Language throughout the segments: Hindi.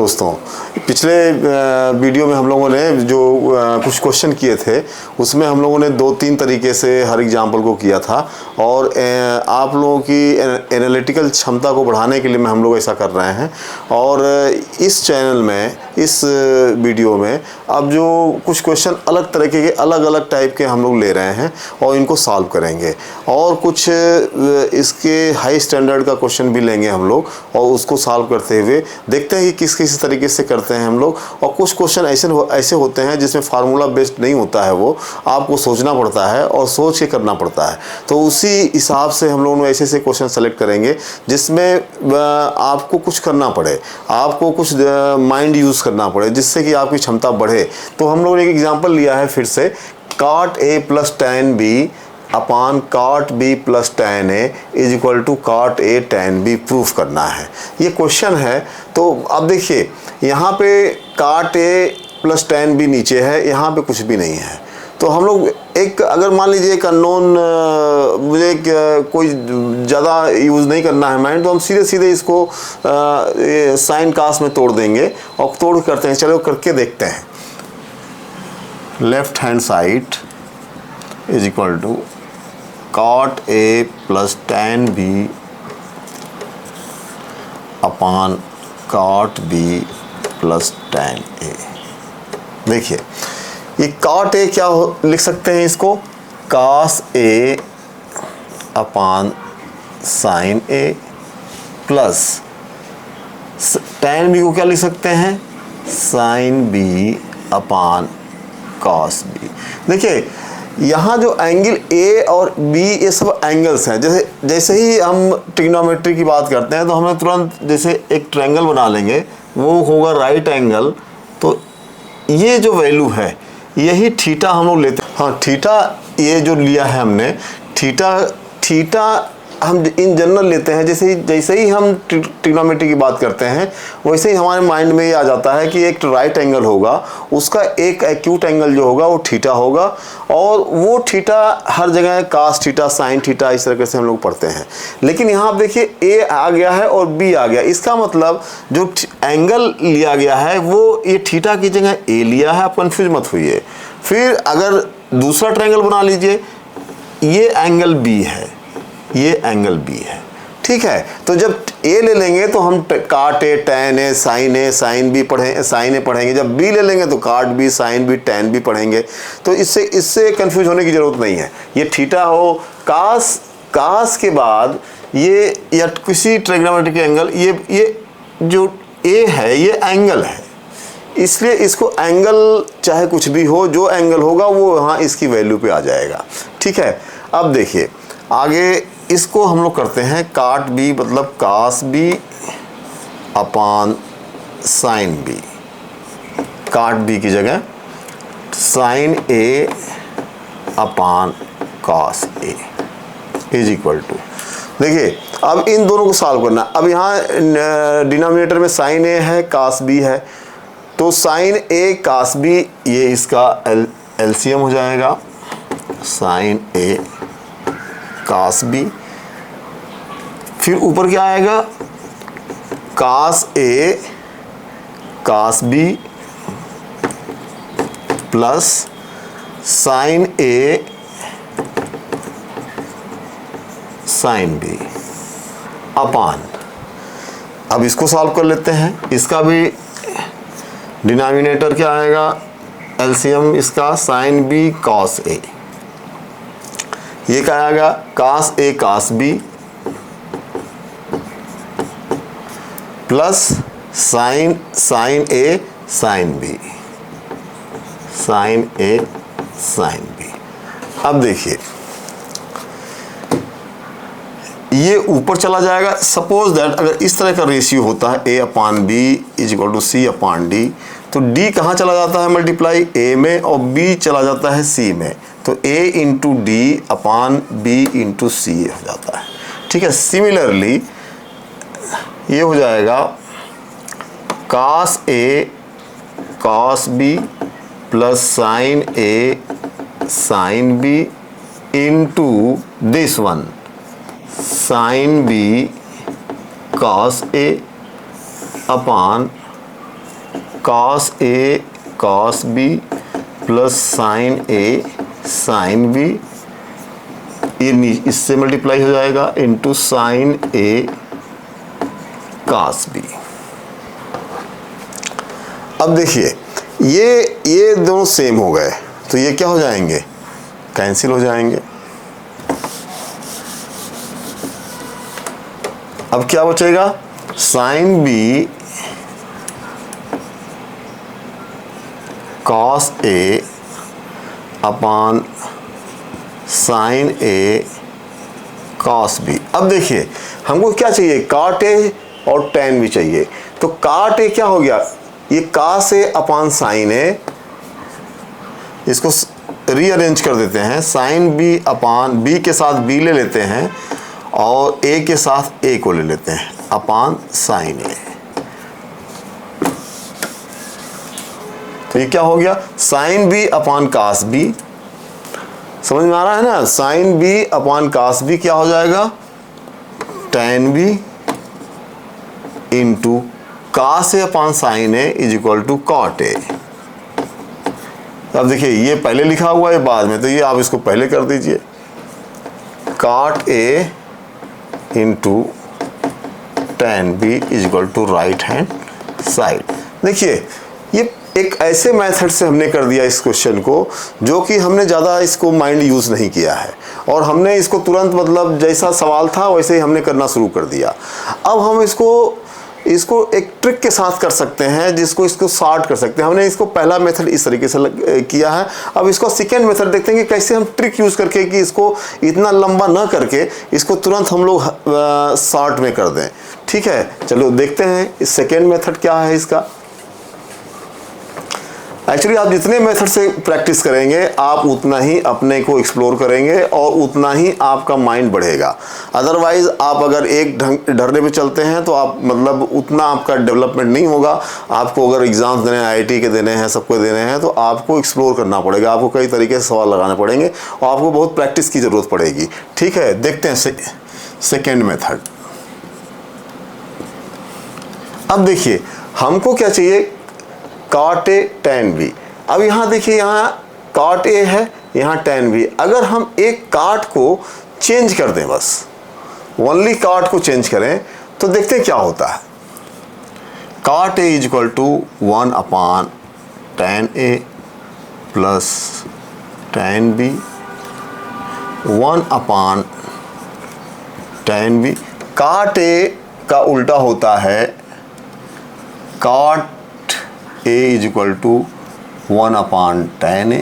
दोस्तों, पिछले वीडियो में हम लोगों ने जो कुछ क्वेश्चन किए थे उसमें हम लोगों ने 2-3 तरीके से हर एग्जाम्पल को किया था और आप लोगों की एनालिटिकल क्षमता को बढ़ाने के लिए हम लोग ऐसा कर रहे हैं। और इस चैनल में, इस वीडियो में अब जो कुछ क्वेश्चन अलग तरीके के, अलग अलग टाइप के हम लोग ले रहे हैं और इनको सॉल्व करेंगे और कुछ इसके हाई स्टैंडर्ड का क्वेश्चन भी लेंगे हम लोग और उसको सॉल्व करते हुए देखते हैं कि किस किस तरीके से करते हैं हम लोग। और कुछ क्वेश्चन ऐसे होते हैं जिसमें फार्मूला बेस्ड नहीं होता है, वो आपको सोचना पड़ता है और सोच के करना पड़ता है। तो उसी हिसाब से हम लोग ऐसे ऐसे क्वेश्चन सेलेक्ट करेंगे जिसमें आपको कुछ करना पड़े, आपको कुछ माइंड यूज़ करना पड़े, जिससे कि आपकी क्षमता बढ़े। तो हम लोगों ने एक एग्जाम्पल लिया है फिर से, cot A + tan B upon cot B + tan A is equal to cot A tan B proof करना है। ये क्वेश्चन है। तो अब देखिए यहाँ पे cot A + tan B नीचे है, यहाँ पे कुछ भी नहीं है। तो हम लोग एक, अगर मान लीजिए एक अननोन, मुझे कोई ज़्यादा यूज़ नहीं करना है माइंड, तो हम सीधे सीधे इसको साइन कास में तोड़ देंगे और तोड़ करते हैं। चलो करके देखते हैं। Left hand side is equal to cot A + tan B upon cot B + tan A। देखिए ये cot A क्या लिख सकते हैं इसको, cos A upon sin A plus tan B को क्या लिख सकते हैं, sin B upon cos B। देखिए यहाँ जो एंगल A और B ये सब एंगल्स हैं। जैसे ही हम ट्रिग्नोमेट्री की बात करते हैं तो हमें तुरंत जैसे एक ट्रायंगल बना लेंगे, वो होगा राइट एंगल। तो ये जो वैल्यू है यही थीटा हम लोग लेते हैं। हाँ, थीटा ये जो लिया है हमने, थीटा हम इन जनरल लेते हैं। जैसे ही हम ट्रिग्नोमेट्री की बात करते हैं वैसे ही हमारे माइंड में ये आ जाता है कि एक राइट एंगल होगा, उसका एक एक्यूट एंगल जो होगा वो थीटा होगा और वो थीटा हर जगह cos थीटा, sin थीटा इस तरीके से हम लोग पढ़ते हैं। लेकिन यहाँ आप देखिए A आ गया है और B आ गया, इसका मतलब जो एंगल लिया गया है वो ये थीटा की जगह A लिया है। आप कंफ्यूज मत होइए। फिर अगर दूसरा ट्रायंगल बना लीजिए, ये एंगल B है, ये एंगल B है, ठीक है। तो जब A ले लेंगे तो हम cot A, tan A, sin B पढ़ेंगे। जब B ले लेंगे तो cot B, sin B, tan B पढ़ेंगे। तो इससे कंफ्यूज होने की ज़रूरत नहीं है। ये थीटा हो, कास के बाद ये या किसी ट्रिग्नोमेट्रिक एंगल, ये जो A है ये एंगल है, इसलिए इसको एंगल चाहे कुछ भी हो, जो एंगल होगा वो यहाँ इसकी वैल्यू पे आ जाएगा, ठीक है। अब देखिए आगे इसको हम लोग करते हैं, cot B मतलब cos B upon sin B, cot B की जगह sin A upon cos A is equal to. देखिए अब इन दोनों को सॉल्व करना। अब यहाँ डिनोमिनेटर में sin A है, cos B है, तो sin A cos B ये इसका एलसीएम हो जाएगा, sin A cos B। फिर ऊपर क्या आएगा, cos A cos B plus sin A sin B अपान। अब इसको सॉल्व कर लेते हैं। इसका भी डिनोमिनेटर क्या आएगा, एलसीएम इसका sin B cos A। ये क्या आएगा, cos A cos B plus sin A sin B, sin A sin B। अब देखिए ये ऊपर चला जाएगा। सपोज दैट अगर इस तरह का रेशियो होता है A upon B is equal to C upon D, तो D कहाँ चला जाता है मल्टीप्लाई A में और B चला जाता है C में, तो A into D upon B into C हो जाता है, ठीक है। सिमिलरली ये हो जाएगा cos A cos B plus sin A sin B into this one sin B cos A upon cos A cos B plus sine A sine B, ये इससे मल्टीप्लाई हो जाएगा into sine A cos B. अब देखिए ये दोनों सेम हो गए तो ये क्या हो जाएंगे, कैंसिल हो जाएंगे। अब क्या बचेगा, sine B cos A upon sine A cos B. अब देखिए हमको क्या चाहिए, कॉट ए और टेन भी चाहिए। तो कॉट ए क्या हो गया, ये कॉस ए अपॉन साइन ए, इसको रीअरेंज कर देते हैं, साइन बी अपॉन बी के साथ बी ले लेते हैं और ए के साथ ए को ले लेते हैं अपॉन साइन ए। तो ये क्या हो गया, sine B upon cos B, समझ में आ रहा है ना, sine B upon cos B क्या हो जाएगा, tan B into cos A upon sine A is equal to cot A. अब देखिए ये पहले लिखा हुआ है बाद में, तो ये आप इसको पहले कर दीजिए, cot A into tan B is equal to right hand side. देखिए ये एक ऐसे मेथड से हमने कर दिया इस क्वेश्चन को जो कि हमने ज़्यादा इसको माइंड यूज़ नहीं किया है और हमने इसको तुरंत मतलब जैसा सवाल था वैसे ही हमने करना शुरू कर दिया। अब हम इसको एक ट्रिक के साथ कर सकते हैं जिसको इसको सॉर्ट कर सकते हैं। हमने इसको पहला मेथड इस तरीके से किया है, अब इसको सेकेंड मेथड देखते हैं कि कैसे हम ट्रिक यूज़ करके कि इसको इतना लंबा ना करके इसको तुरंत हम लोग शॉर्ट में कर दें। ठीक है, चलो देखते हैं इस सेकेंड मेथड क्या है इसका। एक्चुअली आप जितने मेथड से प्रैक्टिस करेंगे आप उतना ही अपने को एक्सप्लोर करेंगे और उतना ही आपका माइंड बढ़ेगा। अदरवाइज आप अगर एक ढर्रे पे चलते हैं तो आप मतलब उतना आपका डेवलपमेंट नहीं होगा। आपको अगर एग्जाम्स देने हैं, आईआईटी के देने हैं, सबको देने हैं, तो आपको एक्सप्लोर करना पड़ेगा, आपको कई तरीके से सवाल लगाने पड़ेंगे और आपको बहुत प्रैक्टिस की ज़रूरत पड़ेगी। ठीक है, देखते हैं सेकेंड मेथड। अब देखिए हमको क्या चाहिए, कॉट ए टेन बी। अब यहाँ देखिए यहाँ कॉट ए है, यहाँ टेन बी। अगर हम एक कॉट को चेंज कर दें, बस ओनली कॉट को चेंज करें तो देखते हैं क्या होता है। Cot A is equal to 1 upon tan A plus tan B, 1 upon tan B. Cot A का उल्टा होता है कॉट a is equal to 1 upon tan a.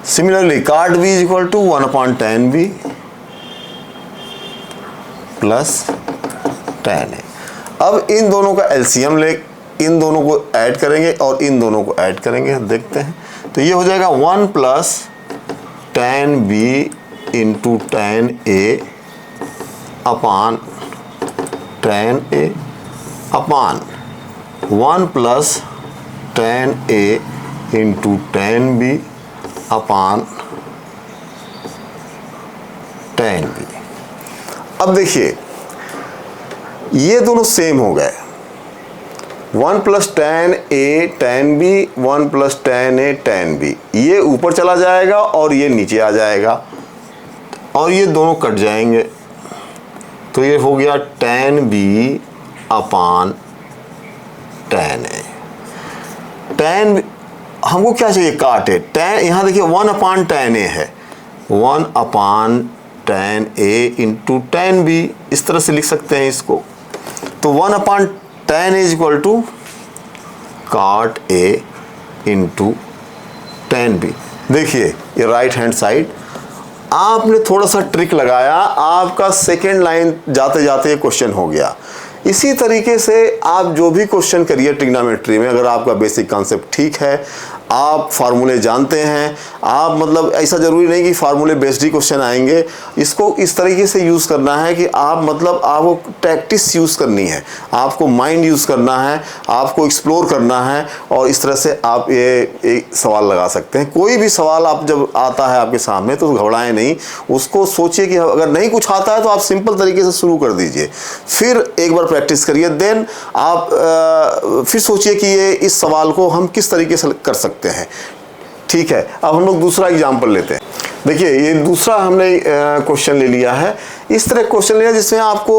Similarly, cot b is equal to 1 upon tan b plus tan a. अब इन दोनों का एलसीएम ले, इन दोनों को ऐड करेंगे और इन दोनों को ऐड करेंगे, देखते हैं। तो ये हो जाएगा 1 plus tan b into tan a upon tan a upon 1 plus tan a into tan b upon tan b। अब देखिए ये दोनों सेम हो गए, 1 plus tan a tan b, 1 plus tan a tan b। ये ऊपर चला जाएगा और ये नीचे आ जाएगा और ये दोनों कट जाएंगे, तो ये हो गया tan b upon tan a। tan हमको क्या चाहिए, कॉट ए। tan यहाँ देखिए 1 अपॉन tan a है, 1 upon tan a into tan b, इस तरह से लिख सकते हैं इसको। तो 1 upon tan a is equal to cot a into tan b। देखिए ये राइट हैंड साइड, आपने थोड़ा सा ट्रिक लगाया, आपका सेकेंड लाइन जाते जाते क्वेश्चन हो गया। इसी तरीके से आप जो भी क्वेश्चन करिए ट्रिग्नोमेट्री में, अगर आपका बेसिक कॉन्सेप्ट ठीक है, आप फार्मूले जानते हैं, आप मतलब ऐसा ज़रूरी नहीं कि फार्मूले बेस्ड ही क्वेश्चन आएंगे, इसको इस तरीके से यूज़ करना है कि आप मतलब आपको प्रैक्टिस यूज़ करनी है, आपको माइंड यूज़ करना है, आपको एक्सप्लोर करना है, और इस तरह से आप ये एक सवाल लगा सकते हैं। कोई भी सवाल आप जब आता है आपके सामने तो घबराएं नहीं, उसको सोचिए कि अगर नहीं कुछ आता है तो आप सिंपल तरीके से शुरू कर दीजिए, फिर एक बार प्रैक्टिस करिए, देन आप फिर सोचिए कि ये इस सवाल को हम किस तरीके से कर सकते हैं। ठीक है, अब हम लोग दूसरा एग्जाम्पल लेते हैं। देखिए ये दूसरा हमने क्वेश्चन ले लिया है, इस तरह क्वेश्चन लिया जिसमें आपको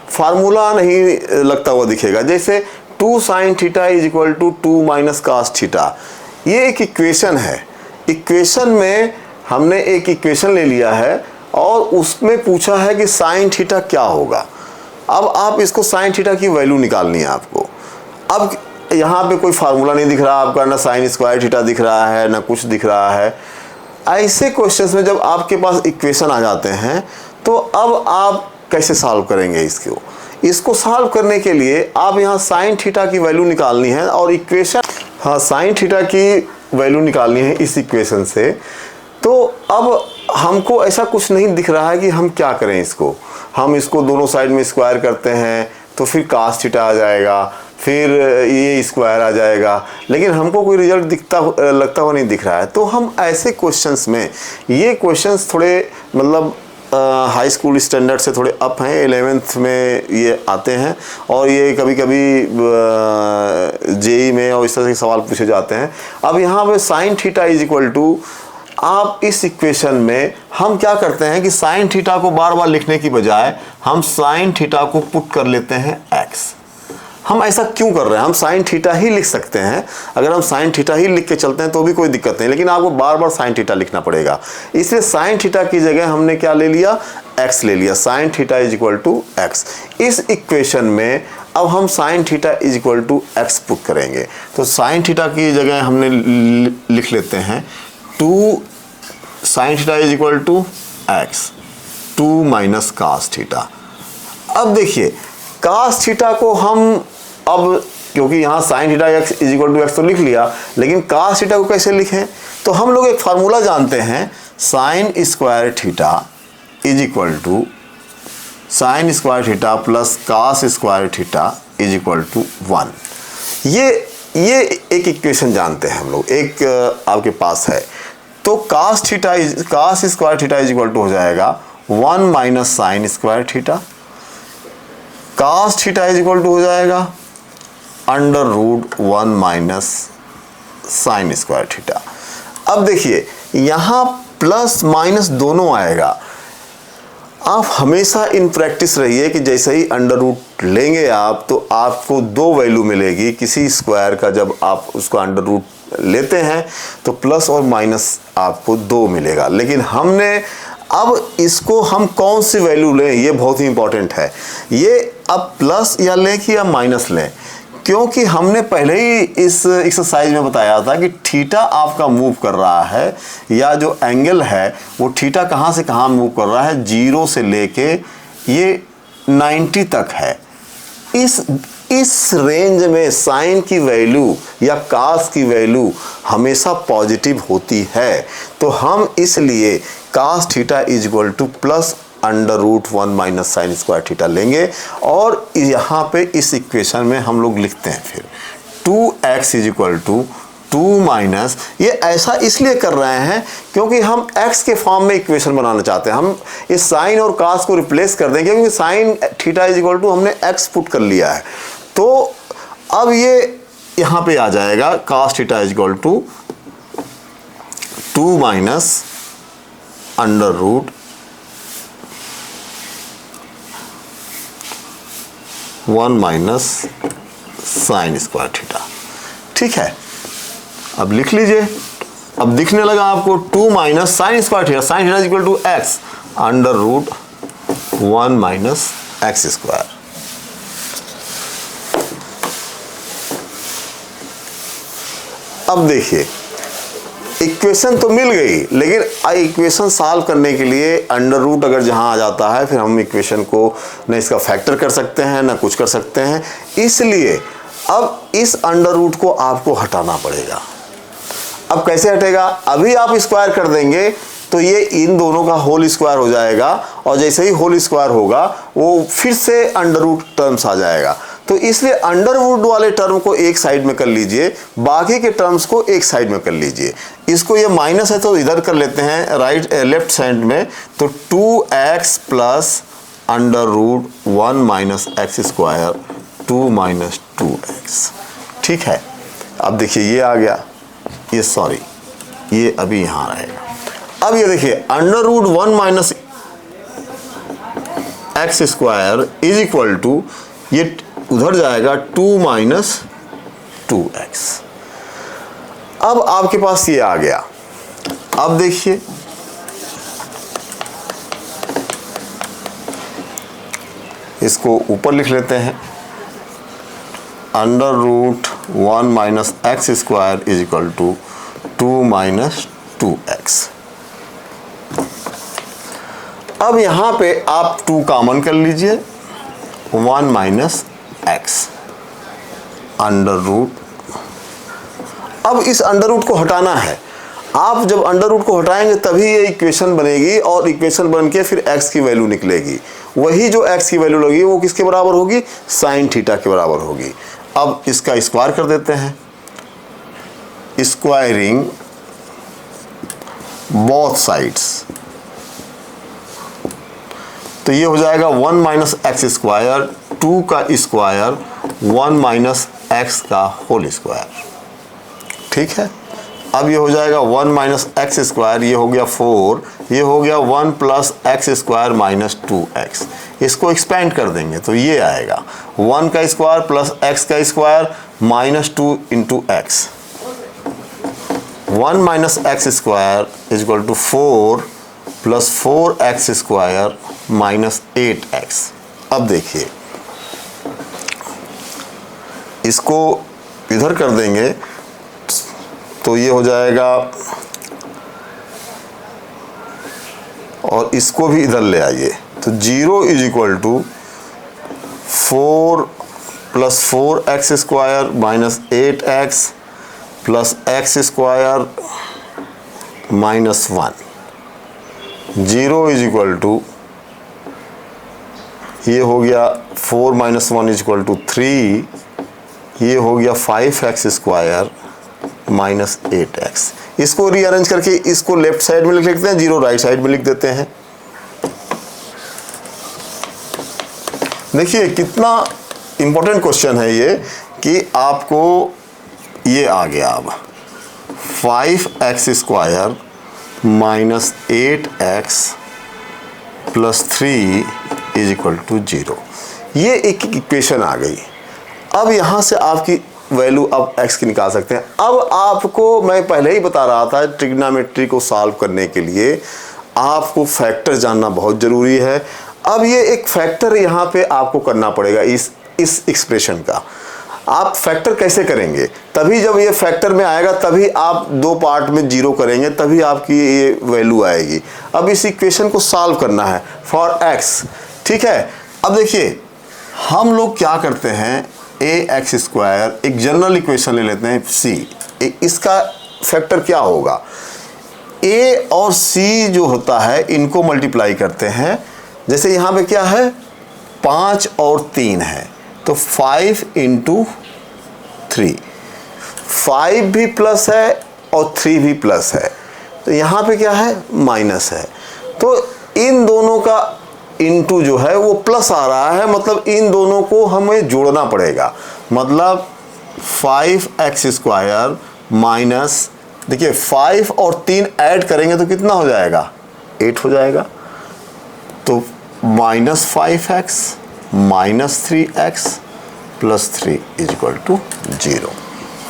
फार्मूला नहीं लगता हुआ दिखेगा, जैसे 2 sin theta is equal to 2 minus cos theta. ये एक इक्वेशन है, इक्वेशन में हमने एक इक्वेशन ले लिया है और उसमें पूछा है कि साइन थीटा क्या होगा। अब आप इसको साइन थीटा की वैल्यू निकालनी है आपको। अब यहाँ पे कोई फार्मूला नहीं दिख रहा आपका, ना साइन स्क्वायर थीटा दिख रहा है, ना कुछ दिख रहा है। ऐसे क्वेश्चंस में जब आपके पास इक्वेशन आ जाते हैं तो अब आप कैसे सॉल्व करेंगे इसको सॉल्व करने के लिए आप यहाँ साइन थीटा की वैल्यू निकालनी है, और इक्वेशन साइन थीटा की वैल्यू निकालनी है इस इक्वेशन से। तो अब हमको ऐसा कुछ नहीं दिख रहा है कि हम क्या करें इसको। हम इसको दोनों साइड में स्क्वायर करते हैं तो फिर कास थीटा आ जाएगा, फिर ये स्क्वायर आ जाएगा, लेकिन हमको कोई रिजल्ट लगता हुआ नहीं दिख रहा है। तो हम ऐसे क्वेश्चंस में, ये क्वेश्चंस थोड़े मतलब हाई स्कूल स्टैंडर्ड से थोड़े अप हैं, 11th में ये आते हैं, और ये कभी कभी जेई में और इस तरह के सवाल पूछे जाते हैं। अब यहाँ पे sine theta is equal to, आप इस इक्वेशन में हम क्या करते हैं कि साइन थीटा को बार बार लिखने की बजाय हम साइन थीटा को पुट कर लेते हैं x। हम ऐसा क्यों कर रहे हैं, हम साइन थीटा ही लिख सकते हैं, अगर हम साइन थीटा ही लिख के चलते हैं तो भी कोई दिक्कत नहीं, लेकिन आपको बार बार साइन थीटा लिखना पड़ेगा। इसलिए साइन थीटा की जगह हमने क्या ले लिया, x ले लिया, sine theta is equal to x। इस इक्वेशन में अब हम sine theta is equal to x put करेंगे, तो साइन थीटा की जगह हमने लिख लेते हैं 2 sine theta is equal to x, 2 minus cos theta. अब देखिए कास थीटा को हम अब, क्योंकि यहाँ sine theta x is equal to x तो लिख लिया, लेकिन कास थीटा को कैसे लिखें, तो हम लोग एक फार्मूला जानते हैं, sine square theta is equal to sine square theta plus cos square theta is equal to 1। ये एक इक्वेशन जानते हैं हम लोग, एक आपके पास है। तो cos square theta is equal to हो जाएगा 1 minus sine square theta, cos theta is equal to हो जाएगा under root 1 minus sine square theta. अब देखिए यहाँ प्लस माइनस दोनों आएगा। आप हमेशा इन प्रैक्टिस रहिए कि जैसे ही अंडर रूट लेंगे आप तो आपको 2 वैल्यू मिलेगी किसी स्क्वायर का। जब आप उसको अंडर रूट लेते हैं तो प्लस और माइनस आपको 2 मिलेगा, लेकिन हमने अब इसको हम कौन सी वैल्यू लें ये बहुत ही इंपॉर्टेंट है। ये अब प्लस या लें कि या माइनस लें, क्योंकि हमने पहले ही इस एक्सरसाइज में बताया था कि थीटा आपका मूव कर रहा है, या जो एंगल है वो थीटा कहाँ से कहाँ मूव कर रहा है, 0 से लेके ये 90 तक है। इस रेंज में साइन की वैल्यू या कास की वैल्यू हमेशा पॉजिटिव होती है। तो हम इसलिए cos theta is equal to plus under root 1 minus sine square theta लेंगे, और यहाँ पे इस इक्वेशन में हम लोग लिखते हैं फिर 2x is equal to 2 minus, ये ऐसा इसलिए कर रहे हैं क्योंकि हम x के फॉर्म में इक्वेशन बनाना चाहते हैं। हम इस साइन और कास को रिप्लेस कर देंगे, क्योंकि sine theta is equal to हमने x पुट कर लिया है। तो अब ये यहाँ पे आ जाएगा cos theta is equal to 2 minus under root 1 minus sine square theta. ठीक है, अब लिख लीजिए। अब दिखने लगा आपको 2 minus sine square theta, sine theta is equal to x under root 1 minus x square. अब देखिए इक्वेशन तो मिल गई, लेकिन इक्वेशन सॉल्व करने के लिए अंडर रूट अगर जहां आ जाता है फिर हम इक्वेशन को न इसका फैक्टर कर सकते हैं ना कुछ कर सकते हैं। इसलिए अब इस अंडर रूट को आपको हटाना पड़ेगा। अब कैसे हटेगा? अभी आप स्क्वायर कर देंगे तो ये इन दोनों का होल स्क्वायर हो जाएगा, और जैसे ही होल स्क्वायर होगा वो फिर से अंडर रूट टर्म्स आ जाएगा। तो इसलिए अंडर रूट वाले टर्म को एक साइड में कर लीजिए, बाकी के टर्म्स को एक साइड में कर लीजिए। इसको ये माइनस है तो इधर कर लेते हैं लेफ्ट साइड में, तो 2x plus under root 1 minus x square 2 minus 2x। ठीक है, अब देखिए ये आ गया, ये सॉरी ये अभी यहाँ रहेगा। अब ये देखिए under root 1 minus x square is equal to, ये उधर जाएगा 2 माइनस 2x। अब आपके पास ये आ गया। अब देखिए इसको ऊपर लिख लेते हैं, under root 1 minus x square is equal to 2 minus 2x। अब यहां पे आप 2 कॉमन कर लीजिए, 1 माइनस एक्स अंडर रूट। अब इस अंडर रूट को हटाना है। आप जब अंडर रूट को हटाएंगे तभी ये इक्वेशन बनेगी, और इक्वेशन बन के फिर x की वैल्यू निकलेगी। वही जो x की वैल्यू लगेगी वो किसके बराबर होगी? साइन थीटा के बराबर होगी। अब इसका स्क्वायर कर देते हैं, स्क्वायरिंग बोथ साइड्स, तो ये हो जाएगा 1 माइनस एक्स स्क्वायर 2 का स्क्वायर 1 माइनस एक्स का होल स्क्वायर। ठीक है, अब ये हो जाएगा 1 माइनस एक्स स्क्वायर, ये हो गया 4, ये हो गया 1 plus x square minus 2x। इसको एक्सपेंड कर देंगे तो ये आएगा 1 का स्क्वायर प्लस एक्स का square minus 2 into x. 1 minus x square is equal to 4 plus 4x square minus 8x। अब देखिए इसको इधर कर देंगे तो ये हो जाएगा, और इसको भी इधर ले आइए तो 0 is equal to 4 plus 4x square minus 8x plus x square minus 1। 0 is equal to, ये हो गया 4 माइनस 1 इज इक्वल टू 3, ये हो गया 5x स्क्वायर माइनस 8x। इसको रीअरेंज करके इसको लेफ्ट साइड में लिख लेते हैं, 0 राइट साइड में लिख देते हैं। देखिए कितना इंपॉर्टेंट क्वेश्चन है ये, कि आपको ये आ गया अब 5x square minus 8x plus 3 is equal to 0। ये एक इक्वेशन आ गई। अब यहाँ से आपकी वैल्यू अब x की निकाल सकते हैं। अब आपको मैं पहले ही बता रहा था, ट्रिग्नोमेट्री को सॉल्व करने के लिए आपको फैक्टर जानना बहुत ज़रूरी है। अब ये एक फैक्टर यहाँ पे आपको करना पड़ेगा इस एक्सप्रेशन का। आप फैक्टर कैसे करेंगे? तभी जब ये फैक्टर में आएगा तभी आप 2 पार्ट में 0 करेंगे, तभी आपकी ये वैल्यू आएगी। अब इस इक्वेशन को सॉल्व करना है फॉर x। ठीक है, अब देखिए हम लोग क्या करते हैं, ax स्क्वायर एक जनरल इक्वेशन ले लेते हैं c। इसका फैक्टर क्या होगा? a और c जो होता है इनको मल्टीप्लाई करते हैं। जैसे यहाँ पे क्या है, 5 और 3 है, तो 5 इंटू 3, 5 भी प्लस है और 3 भी प्लस है, तो यहाँ पे क्या है, माइनस है। तो इन दोनों का इंटू जो है वो प्लस आ रहा है, मतलब इन दोनों को हमें जोड़ना पड़ेगा। मतलब 5x स्क्वायर माइनस, देखिए 5 और 3 ऐड करेंगे तो कितना हो जाएगा, 8 हो जाएगा। तो minus 5x minus 3x plus 3 is equal to 0।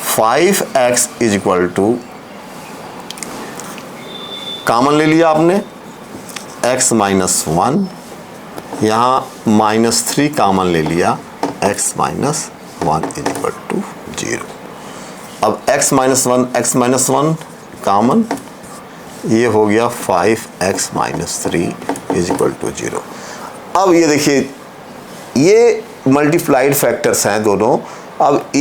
5x is equal to, common ले लिया आपने, x माइनस 1, यहाँ माइनस 3 कॉमन ले लिया, x minus 1 is equal to 0। अब x माइनस 1 कॉमन, ये हो गया 5x minus 3 is equal to 0। अब ये देखिए ये मल्टीप्लाइड फैक्टर्स हैं दोनों, अब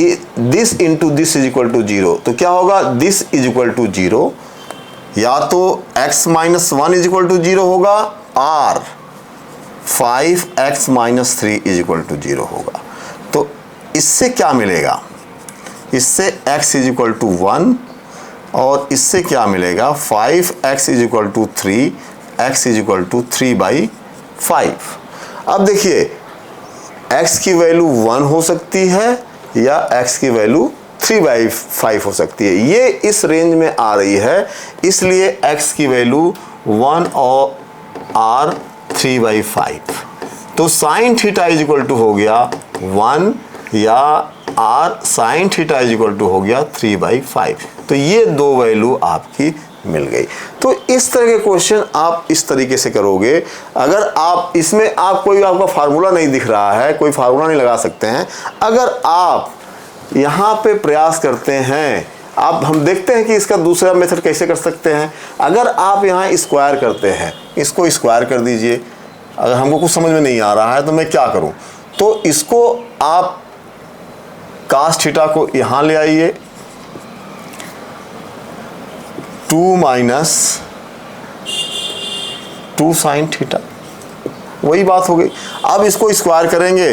this into this is equal to 0, तो क्या होगा, दिस इज इक्वल टू 0, या तो x minus 1 is equal to 0 होगा और 5x minus 3 is equal to 0 होगा। तो इससे क्या मिलेगा, इससे x इज इक्वल टू 1 और इससे क्या मिलेगा, 5x is equal to 3, x is equal to 3/5। अब देखिए x की वैल्यू 1 हो सकती है या x की वैल्यू 3/5 हो सकती है, ये इस रेंज में आ रही है, इसलिए x की वैल्यू 1 और 3/5। तो sine theta is equal to हो गया 1 या r sine theta is equal to हो गया 3/5। तो ये दो वैल्यू आपकी मिल गई। तो इस तरह के क्वेश्चन आप इस तरीके से करोगे। अगर आप इसमें आप कोई आपका फार्मूला नहीं दिख रहा है, कोई फार्मूला नहीं लगा सकते हैं, अगर आप यहाँ पे प्रयास करते हैं, आप हम देखते हैं कि इसका दूसरा मेथड कैसे कर सकते हैं। अगर आप यहाँ स्क्वायर करते हैं, इसको स्क्वायर कर दीजिए। अगर हमको कुछ समझ में नहीं आ रहा है तो मैं क्या करूँ, तो इसको आप cos थीटा को यहाँ ले आइए, 2 माइनस 2 साइन थीटा, वही बात हो गई। अब इसको स्क्वायर करेंगे,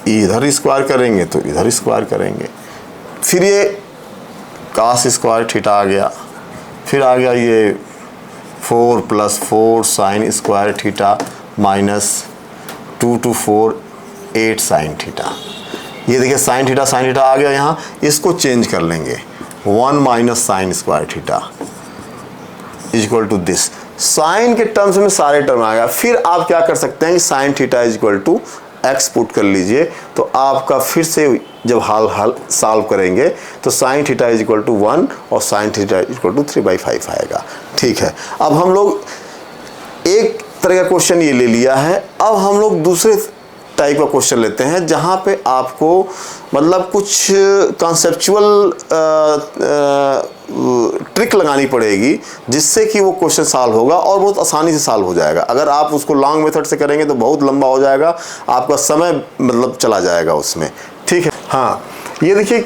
इधर स्क्वायर करेंगे तो इधर स्क्वायर करेंगे, फिर ये cos स्क्वायर थीटा आ गया, फिर आ गया ये 4 + 4 sign square theta minus 2 to 4 8 sine theta. ये देखिए साइन थीटा आ गया यहाँ, इसको चेंज कर लेंगे, 1 minus sine square theta is equal to this. Sine के टर्म्स में सारे टर्म आ गया। फिर आप क्या कर सकते हैं कि sine theta is equal to x put कर लीजिए, तो आपका फिर से जब हल सॉल्व करेंगे तो sine theta is equal to 1 और sine theta is equal to 3/5 आएगा। ठीक है, अब हम लोग एक तरह का क्वेश्चन ये ले लिया है। अब हम लोग दूसरे टाइप का क्वेश्चन लेते हैं जहाँ पे आपको मतलब कुछ कॉन्सेप्चुअल ट्रिक लगानी पड़ेगी, जिससे कि वो क्वेश्चन सॉल्व होगा और बहुत आसानी से सॉल्व हो जाएगा। अगर आप उसको लॉन्ग मेथड से करेंगे तो बहुत लंबा हो जाएगा, आपका समय मतलब चला जाएगा उसमें। ठीक है, हाँ, ये देखिए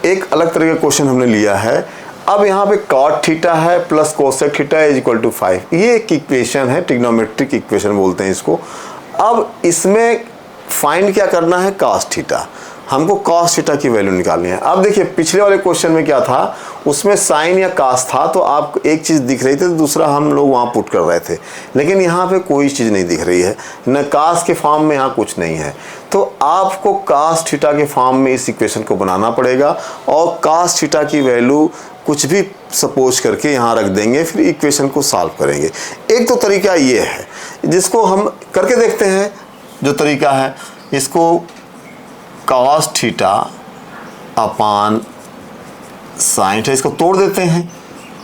एक अलग तरह का क्वेश्चन हमने लिया है। अब यहाँ पे cot थीटा है plus cosec theta is equal to 5, ये एक इक्वेशन है, ट्रिग्नोमेट्रिक इक्वेशन बोलते हैं इसको। अब इसमें फाइंड क्या करना है, cos थीटा, हमको cos थीटा की वैल्यू निकालनी है। अब देखिए पिछले वाले क्वेश्चन में क्या था, उसमें साइन या cos था, तो आपको एक चीज़ दिख रही थी तो दूसरा हम लोग वहाँ पुट कर रहे थे, लेकिन यहाँ पे कोई चीज़ नहीं दिख रही है, न cos के फॉर्म में यहाँ कुछ नहीं है। तो आपको cos थीटा के फॉर्म में इस इक्वेशन को बनाना पड़ेगा और cos थीटा की वैल्यू कुछ भी सपोज करके यहाँ रख देंगे, फिर इक्वेशन को सॉल्व करेंगे। एक तो तरीका ये है जिसको हम करके देखते हैं। जो तरीका है, इसको cos theta upon sine theta, इसको तोड़ देते हैं,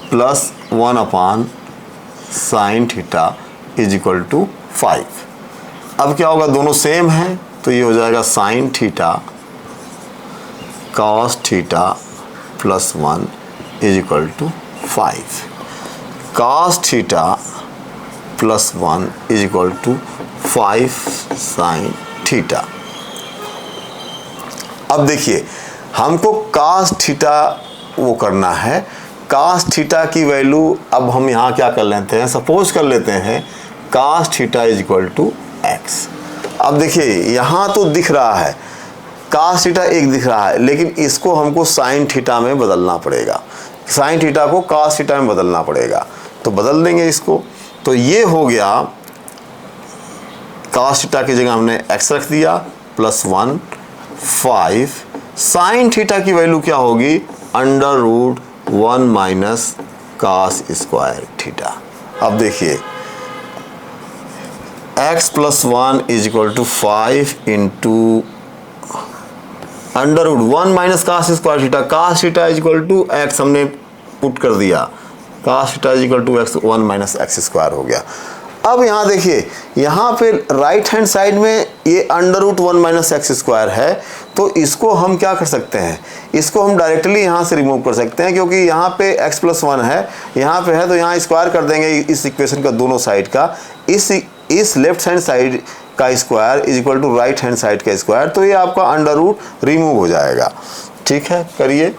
plus 1 upon sine theta is equal to 5। अब क्या होगा, दोनों सेम हैं तो ये हो जाएगा sine theta cos theta plus 1 is equal to 5। cos theta plus 1 is equal to 5 sine theta. अब देखिए हमको cos थीटा वो करना है, cos थीटा की वैल्यू अब हम यहाँ क्या कर लेते हैं, सपोज कर लेते हैं cos theta is equal to x। अब देखिए यहाँ तो दिख रहा है cos थीटा एक दिख रहा है, लेकिन इसको हमको साइन थीटा में बदलना पड़ेगा, साइन थीटा को cos थीटा में बदलना पड़ेगा। तो बदल देंगे इसको, तो ये हो गया cos थीटा की जगह हमने x रख दिया प्लस 1 5 साइन थीटा की वैल्यू क्या होगी, √1 माइनस cos स्क्वायर थीटा। अब देखिए x plus 1 is equal to 5 into √1 minus cos square theta. cos theta is equal to x हमने पुट कर दिया, cos theta is equal to x 1 minus x square हो गया। अब यहाँ देखिए, यहाँ पे राइट हैंड साइड में ये √1 माइनस x स्क्वायर है, तो इसको हम क्या कर सकते हैं, इसको हम डायरेक्टली यहाँ से रिमूव कर सकते हैं, क्योंकि यहाँ पे x प्लस 1 है, यहाँ पे है, तो यहाँ स्क्वायर कर देंगे इस इक्वेशन का दोनों साइड का। इस लेफ्ट हैंड साइड का square is equal to right hand side का स्क्वायर, तो ये आपका अंडर रूट रिमूव हो जाएगा। ठीक है, करिए।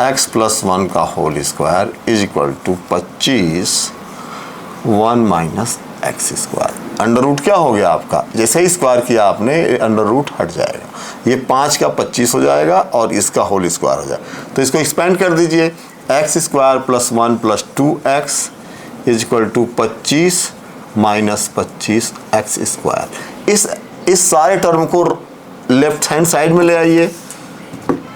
x प्लस 1 का whole square is equal to 25 1 minus x square. Under root क्या हो गया आपका, जैसे ही स्क्वायर किया आपने अंडर रूट हट जाएगा, ये 5 का 25 हो जाएगा और इसका होल स्क्वायर हो जाएगा। तो इसको एक्सपेंड कर दीजिए, x square plus 1 plus 2x is equal to 25 minus 25 x square. इस सारे टर्म को लेफ्ट हैंड साइड में ले आइए,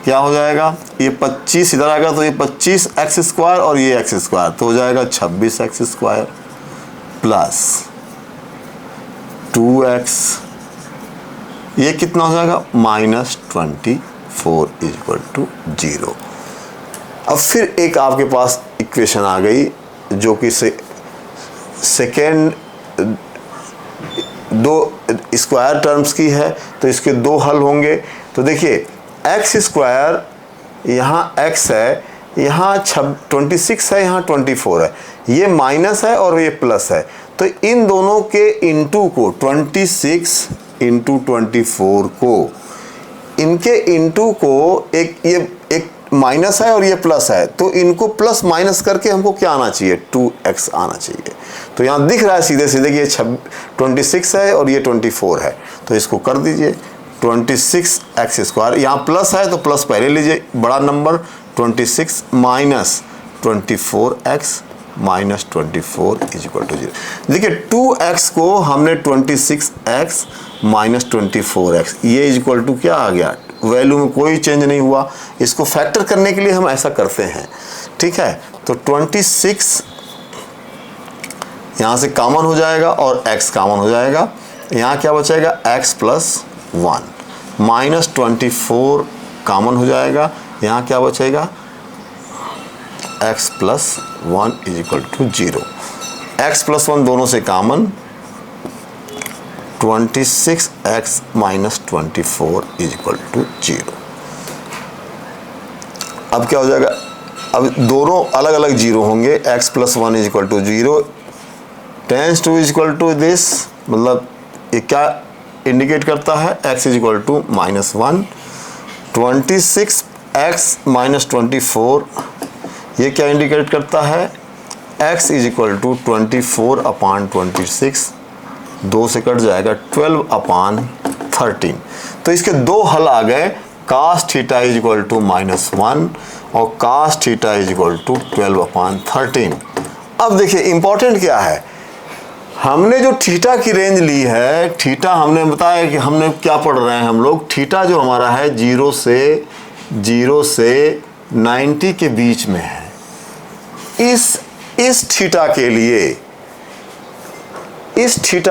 क्या हो जाएगा, ये 25 इधर आएगा तो ये 25 एक्स स्क्वायर और ये एक्स स्क्वायर, तो हो जाएगा 26 एक्स स्क्वायर प्लस 2x, ये कितना हो जाएगा माइनस 24 इज इक्वल टू 0। अब फिर एक आपके पास इक्वेशन आ गई जो कि सेकेंड दो स्क्वायर टर्म्स की है, तो इसके दो हल होंगे। तो देखिए एक्स स्क्वायर, यहाँ x है, यहाँ 26 है, यहाँ 24 है, ये माइनस है और ये प्लस है, तो इन दोनों के इंटू को 26 इंटू 24 को, इनके इंटू को एक माइनस है और ये प्लस है, तो इनको प्लस माइनस करके हमको क्या आना चाहिए, 2x आना चाहिए। तो यहाँ दिख रहा है सीधे सीधे कि ये 26 है और ये 24 है, तो इसको कर दीजिए 26 एक्स स्क्वायर, यहाँ प्लस है तो प्लस पहले लीजिए बड़ा number, 26 minus 24 x minus 24 is equal to 0। देखिए 2x को हमने 26 एक्स माइनस 24 एक्स, ये इज इक्वल टू क्या आ गया, वैल्यू में कोई चेंज नहीं हुआ। इसको फैक्टर करने के लिए हम ऐसा करते हैं, ठीक है। तो 26 यहाँ से कॉमन हो जाएगा और x कॉमन हो जाएगा, यहाँ क्या बचेगा x प्लस 1 माइनस 24 कॉमन हो जाएगा, यहाँ क्या बचेगा x plus 1 is equal to 0। x plus 1 दोनों से common, 26x minus 24 is equal to 0। अब क्या हो जाएगा, अब दोनों अलग अलग जीरो होंगे, x plus 1 is equal to 0 tends to is equal to this, मतलब ये क्या इंडिकेट करता है, x is equal to minus 1, 26x minus 24 ये क्या इंडिकेट करता है, x is equal to 24 upon 26, 2 से कट जाएगा 12 अपान 13। तो इसके दो हल आ गए, cos theta is equal to minus 1 और cos theta is equal to 12 upon 13। अब देखिए इंपॉर्टेंट क्या है, हमने जो थीटा की रेंज ली है, थीटा हमने बताया कि हमने क्या पढ़ रहे हैं हम लोग, थीटा जो हमारा है 0 से 90 के बीच में है। इस थीटा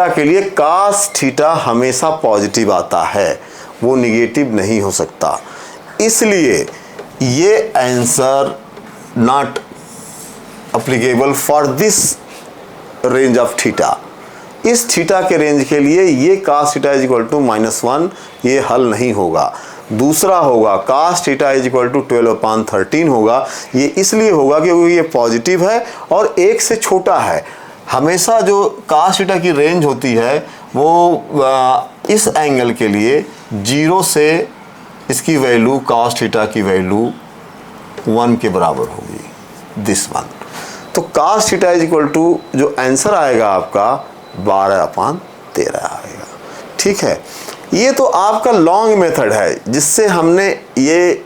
के लिए कास थीटा हमेशा पॉजिटिव आता है, वो निगेटिव नहीं हो सकता, इसलिए ये answer not applicable for this range of theta. इस थीटा के रेंज के लिए ये cos theta is equal to minus 1 ये हल नहीं होगा। दूसरा होगा cos theta is equal to 12 upon 13 होगा, ये इसलिए होगा क्योंकि ये पॉजिटिव है और 1 से छोटा है। हमेशा जो कास थीटा की रेंज होती है वो इस एंगल के लिए 0 से इसकी वैल्यू कास थीटा की वैल्यू 1 के बराबर होगी, दिस वन। तो cos theta is equal to जो आंसर आएगा आपका 12 अपान 13 आएगा, ठीक है। ये तो आपका लॉन्ग मेथड है जिससे हमने ये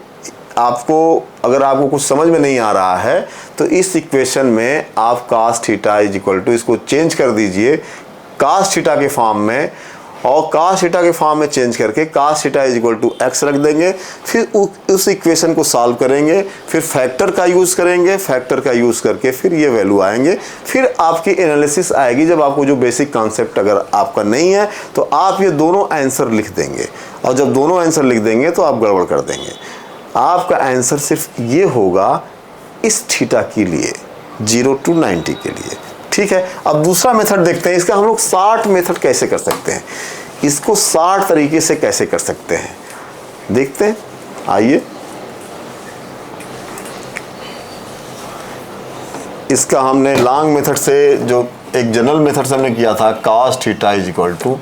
आपको, अगर आपको कुछ समझ में नहीं आ रहा है तो इस इक्वेशन में आप cos theta is equal to, इसको चेंज कर दीजिए कास थीटा के फॉर्म में, और कास थीटा के फॉर्म में चेंज करके cos theta is equal to x रख देंगे, फिर उस इक्वेशन को सॉल्व करेंगे, फिर फैक्टर का यूज़ करेंगे, फैक्टर का यूज़ करके फिर ये वैल्यू आएंगे, फिर आपकी एनालिसिस आएगी। जब आपको जो बेसिक कॉन्सेप्ट अगर आपका नहीं है तो आप ये दोनों आंसर लिख देंगे, और जब दोनों आंसर लिख देंगे तो आप गड़बड़ कर देंगे। आपका आंसर सिर्फ ये होगा इस थीटा के लिए 0 to 90 के लिए, ठीक है। अब दूसरा मेथड देखते हैं, इसका हम लोग 60 मेथड कैसे कर सकते हैं, इसको 60 तरीके से कैसे कर सकते हैं देखते हैं, आइए। इसका हमने लॉन्ग मेथड से, जो एक जनरल मेथड से हमने किया था, cos theta is equal to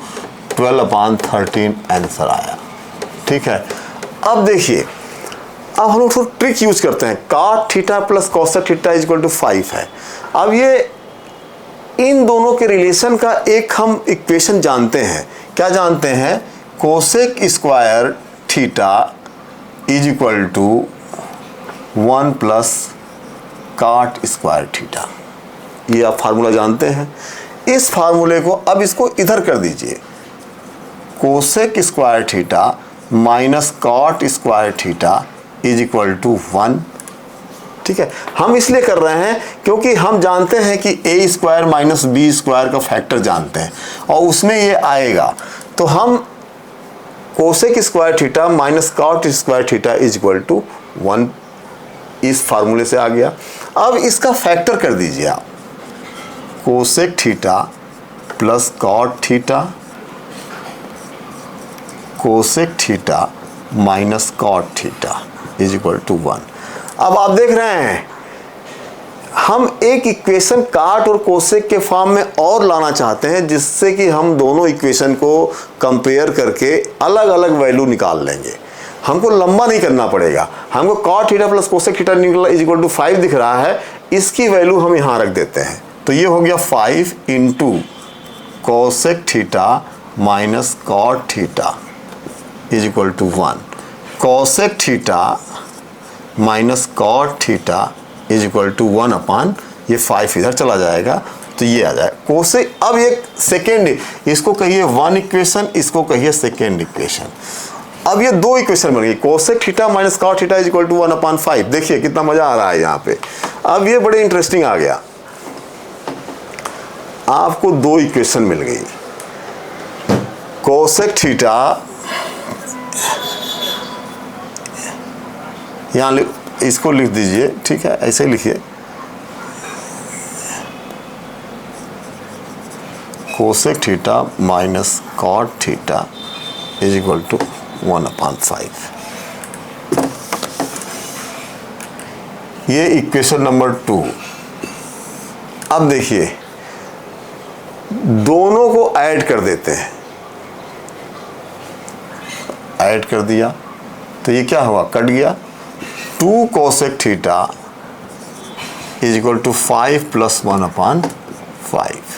12/13 answer आया। ठीक है, अब देखिए, अब हम लोग थोड़ा ट्रिक यूज करते हैं। cot theta plus cosec theta is equal to 5 है। अब ये इन दोनों के रिलेशन का एक हम इक्वेशन जानते हैं। क्या जानते हैं? Cosec square theta is equal to 1 plus cot square theta. ये आप फार्मूला जानते हैं। इस फार्मूले को अब इसको इधर कर दीजिए, cosec square theta minus cot square theta is equal to 1। ठीक है, हम इसलिए कर रहे हैं क्योंकि हम जानते हैं कि a square minus b square का फैक्टर जानते हैं और उसमें ये आएगा, तो हम cosec square theta minus cot square theta is equal to 1 इस फार्मूले से आ गया। अब इसका फैक्टर कर दीजिए आप, cosec theta plus cot theta cosec theta minus cot theta is equal to 1। अब आप देख रहे हैं, हम एक इक्वेशन काट और कोसेक के फॉर्म में और लाना चाहते हैं, जिससे कि हम दोनों इक्वेशन को कंपेयर करके अलग अलग वैल्यू निकाल लेंगे। हमको लंबा नहीं करना पड़ेगा। हमको cot theta plus cosec theta is equal to 5 दिख रहा है, इसकी वैल्यू हम यहाँ रख देते हैं। तो ये हो गया 5 into cosec theta minus cot theta is equal to 1। Cosec theta minus cot theta is equal to 1 upon ये 5 इधर चला जाएगा, तो ये आ जाएगा कोसेक। अब एक सेकेंड, इसको कहिए 1 इक्वेशन, इसको कहिए सेकेंड इक्वेशन। अब ये दो इक्वेशन बन गई, cosec theta minus cot theta is equal to 1 upon 5। देखिए कितना मजा आ रहा है यहाँ पे। अब ये बड़े इंटरेस्टिंग आ गया, आपको दो इक्वेशन मिल गई। कोसेक थीटा, यहाँ इसको लिख दीजिए, ठीक है, ऐसे लिखिए, cosec theta minus cot theta is equal to 1 upon 5। ये इक्वेशन नंबर 2। अब देखिए, दोनों को ऐड कर देते हैं। ऐड कर दिया तो ये क्या हुआ, कट गया। 2 cosec theta is equal to 5 plus 1 upon 5।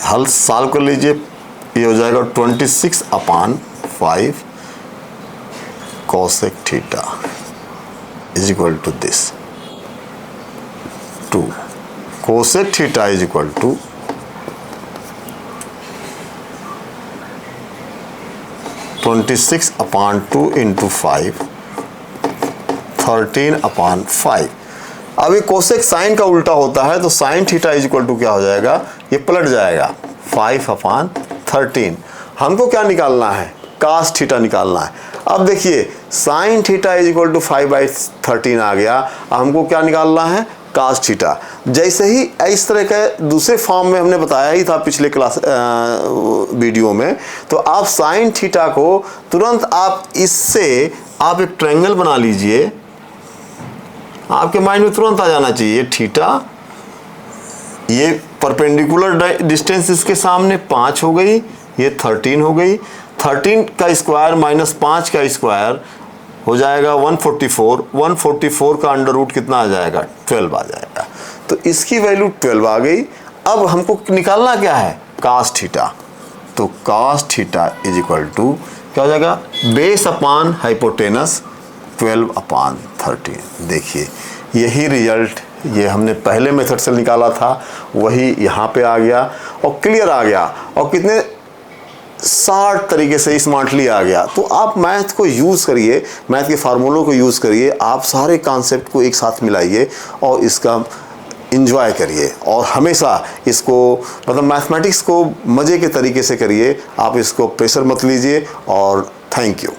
हल सॉल्व कर लीजिए, ये हो जाएगा 26 upon 5 cosec theta is equal to this. 2 cosec theta is equal to 26 upon 2 into 5 13 upon 5। अब ये कोसेक साइन का उल्टा होता है, तो sine theta is equal to क्या हो जाएगा, ये पलट जाएगा 5 अपान 13। हमको क्या निकालना है, कास थीटा निकालना है। अब देखिए sine theta is equal to 5/13 आ गया। हमको क्या निकालना है, कास थीटा। जैसे ही इस तरह के दूसरे फॉर्म में हमने बताया ही था पिछले क्लास वीडियो में, तो आप साइन थीटा को तुरंत आप इससे आप एक ट्रायंगल बना लीजिए, आपके माइंड में तुरंत आ जाना चाहिए थीटा, ये परपेंडिकुलर डिस्टेंस इसके सामने 5 हो गई, ये 13 हो गई। 13 का स्क्वायर माइनस 5 का स्क्वायर हो जाएगा 144। 144 का अंडर रूट कितना आ जाएगा, 12 आ जाएगा। तो इसकी वैल्यू 12 आ गई। अब हमको निकालना क्या है, कास थीटा। तो cos theta is equal to क्या हो जाएगा, बेस अपान हाइपोटेनस 12 अपान 13। देखिए यही रिजल्ट ये हमने पहले मेथड से निकाला था, वही यहाँ पे आ गया और क्लियर आ गया, और कितने शार्ट तरीके से स्मार्टली आ गया। तो आप मैथ को यूज़ करिए, मैथ के फार्मूलों को यूज़ करिए, आप सारे कॉन्सेप्ट को एक साथ मिलाइए और इसका इंजॉय करिए, और हमेशा इसको मतलब मैथमेटिक्स को मज़े के तरीके से करिए। आप इसको प्रेशर मत लीजिए। और थैंक यू।